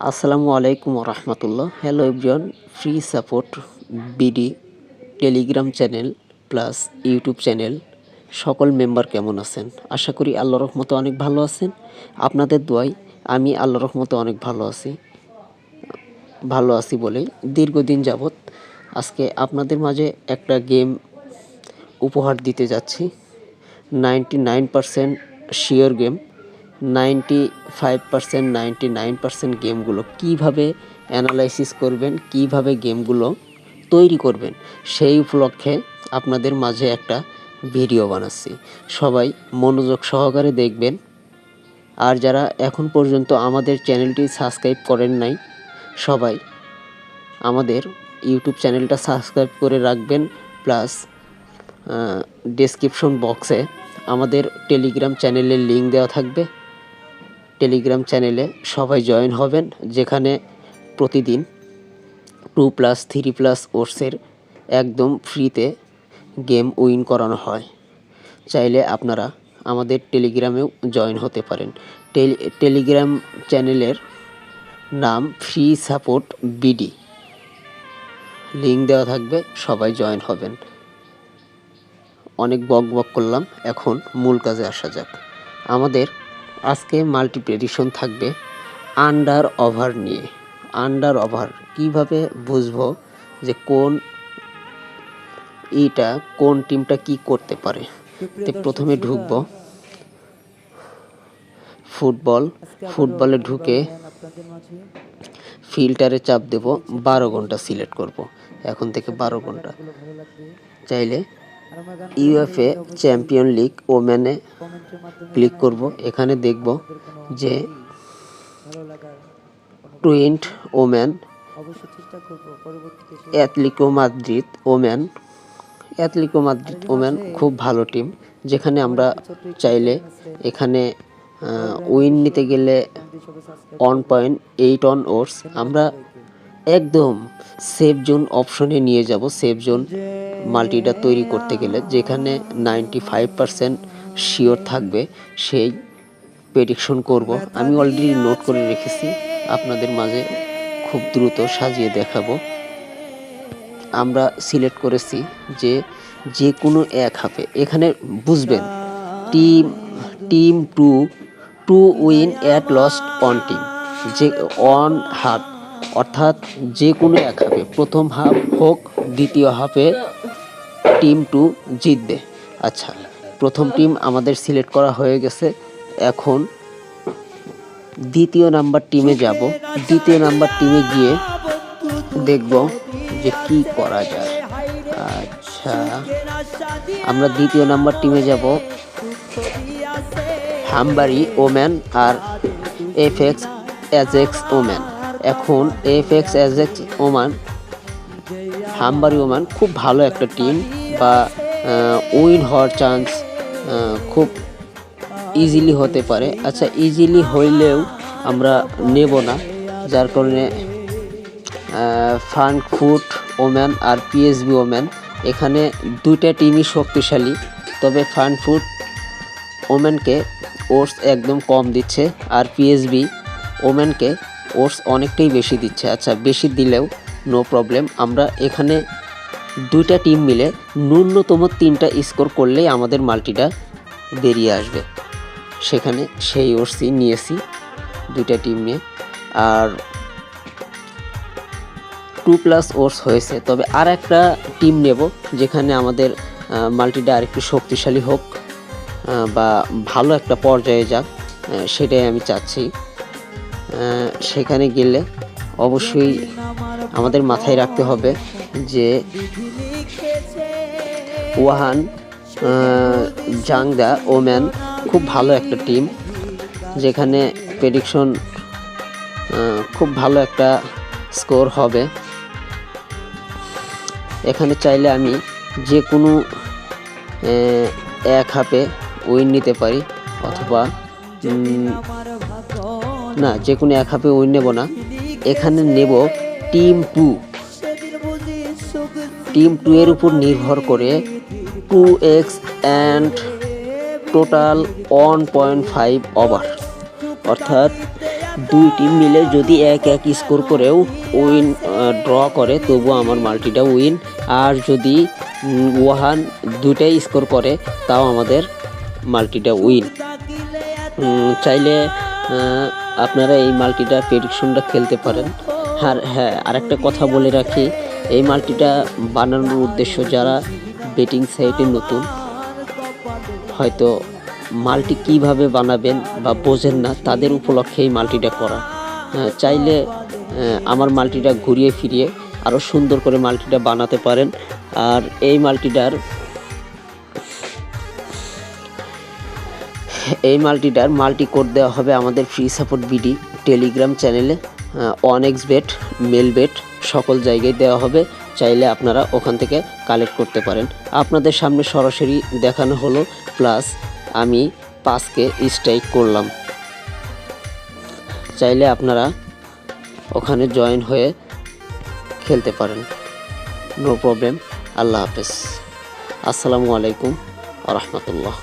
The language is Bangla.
আসসালামু আলাইকুম রহমতুল্লাহ। Hello everyone, free support BD telegram channel plus YouTube channel সকল মেম্বার কেমন আছেন? আশা করি আল্লাহর রহমতে অনেক ভালো আছেন। আপনাদের দোয়ায় আমি আল্লাহর রহমতে অনেক ভালো আছি বলেই দীর্ঘদিন যাবৎ আজকে আপনাদের মাঝে একটা গেম উপহার দিতে যাচ্ছি। 99% শিওর গেম, 95% 99% গেমগুলো কীভাবে অ্যানালাইসিস করবেন, কীভাবে গেমগুলো তৈরি করবেন, সেই উপলক্ষে আপনাদের মাঝে একটা ভিডিও বানাচ্ছি। সবাই মনোযোগ সহকারে দেখবেন। আর যারা এখন পর্যন্ত আমাদের চ্যানেলটি সাবস্ক্রাইব করেন নাই, সবাই আমাদের ইউটিউব চ্যানেলটা সাবস্ক্রাইব করে রাখবেন। প্লাস ডেসক্রিপশন বক্সে আমাদের টেলিগ্রাম চ্যানেলের লিঙ্ক দেওয়া থাকবে। টেলিগ্রাম চ্যানেলে সবাই জয়েন হবেন, যেখানে প্রতিদিন 2+, 3+ ওর্সের একদম ফ্রিতে গেম উইন করানো হয়। চাইলে আপনারা আমাদের টেলিগ্রামেও জয়েন হতে পারেন। টেলিগ্রাম চ্যানেলের নাম ফ্রি সাপোর্ট বিডি, লিঙ্ক দেওয়া থাকবে, সবাই জয়েন হবেন। অনেক বক করলাম, এখন মূল কাজে আসা যাক। আমাদের আজকে মাল্টি প্রেডিকশন থাকবে আন্ডার ওভার নিয়ে। আন্ডার ওভার কীভাবে বুঝবো যে কোন টিমটা কি করতে পারে? তো প্রথমে ঢুকবো ফুটবলে ঢুকে ফিল্টারে চাপ দেব, 12 ঘন্টা সিলেক্ট করব। এখন থেকে 12 ঘন্টা। চাইলে ইউএফএ চ্যাম্পিয়ন লিগ ওমেনে ক্লিক করব। এখানে দেখব যে টুইন্ট ওমেন, অ্যাটলেটিকো মাদ্রিদ ওমেন খুব ভালো টিম, যেখানে আমরা চাইলে এখানে উইন নিতে গেলে 1.8 অন ওর্স আমরা একদম সেফ জোন অপশনে নিয়ে যাব। সেফ জোন মাল্টিটা তৈরি করতে গেলে যেখানে 95% শিওর থাকবে, সেই প্রেডিকশন করব। আমি অলরেডি নোট করে রেখেছি, আপনাদের মাঝে খুব দ্রুত সাজিয়ে দেখাবো। আমরা সিলেক্ট করেছি যে কোনো এক হাফে। এখানে বুঝবেন team to win at lost on team, যে অন হাফ, অর্থাৎ যে কোনো এক হাফে, প্রথম হাফ হোক দ্বিতীয় হাফে টিম 2 জিতবে। আচ্ছা, প্রথম টিম আমাদের সিলেক্ট করা হয়ে গেছে। এখন দ্বিতীয় নাম্বার টিমে যাব। দ্বিতীয় নাম্বার টিমে গিয়ে দেখব যে কি করা যায়। আচ্ছা, আমরা দ্বিতীয় নাম্বার টিমে যাব হামবারি woman are FX Ajax woman. এখন এফএক্স অ্যাজেক্স ওম্যান, হামবারি ওম্যান খুব ভালো একটা টিম, বা উইন হওয়ার চান্স খুব ইজিলি হতে পারে। আচ্ছা, ইজিলি হইলেও আমরা নেব না, যার কারণে Frankfurt woman are PSB woman, এখানে দুইটা টিমই শক্তিশালী, তবে ফ্রাঙ্কফুর্ট ওম্যানকে ওর্স একদম কম দিচ্ছে, আর পিএসবি ওম্যানকে ওর্স অনেকটাই বেশি দিচ্ছে। আচ্ছা, বেশি দিলেও নো প্রবলেম, আমরা এখানে দুইটা টিম মিলে ন্যূনতম 3টা স্কোর করলেই আমাদের মাল্টিটা বেরিয়ে আসবে। সেখানে সেই ওর্সই নিয়েছি, দুইটা টিম নিয়ে। আর 2+ ওর্স হয়েছে, তবে আর একটা টিম নেব যেখানে আমাদের মাল্টিটা আর একটু শক্তিশালী হোক, বা ভালো একটা পর্যায়ে যাক, সেটাই আমি চাচ্ছি। সেখানে গেলে অবশ্যই আমাদের মাথায় রাখতে হবে যে ওয়াহান জাংদা ওম্যান খুব ভালো একটা টিম, যেখানে প্রেডিকশন খুব ভালো একটা স্কোর হবে। এখানে চাইলে আমি যে কোনো এক হাফে উইন নিতে পারি, অথবা না, যে কোনো এক হাফে উইন নেব না, এখানে নেব টিম 2 এর উপর নির্ভর করে 2x অ্যান্ড টোটাল 1.5 ওভার, অর্থাৎ দুই টিম মিলে যদি এক এক স্কোর করেও উইন ড্র করে তবুও আমার মাল্টিটা উইন। আর যদি ওয়ান দুইটাই স্কোর করে তাও আমাদের মাল্টিটা উইন। চাইলে আপনারা এই মাল্টিটা প্রেডিকশনটা খেলতে পারেন। আর হ্যাঁ, আরেকটা কথা বলে রাখি, এই মাল্টিটা বানানোর উদ্দেশ্য যারা বেটিং সাইটে নতুন, হয়তো মাল্টি কিভাবে বানাবেন বা বোঝেন না, তাদের উপলক্ষে এই মাল্টিটা করা। চাইলে আমার মাল্টিটা ঘুরিয়ে ফিরিয়ে আরও সুন্দর করে মাল্টিটা বানাতে পারেন। আর এই মাল্টিটার মাল্টি কোড দেওয়া হবে আমাদের ফ্রি সাপোর্ট বিডি টেলিগ্রাম চ্যানেলে। 1xBet, মেলবেট সকল জায়গায় দেওয়া হবে, চাইলে আপনারা ওখান থেকে কালেক্ট করতে পারেন। আপনাদের সামনে সরাসরি দেখানো হলো, প্লাস আমি 5কে স্ট্রাইক করলাম। চাইলে আপনারা ওখানে জয়েন হয়ে খেলতে পারেন, নো প্রবলেম। আল্লাহ হাফেজ, আসসালামু আলাইকুম ওয়া রাহমাতুল্লাহ।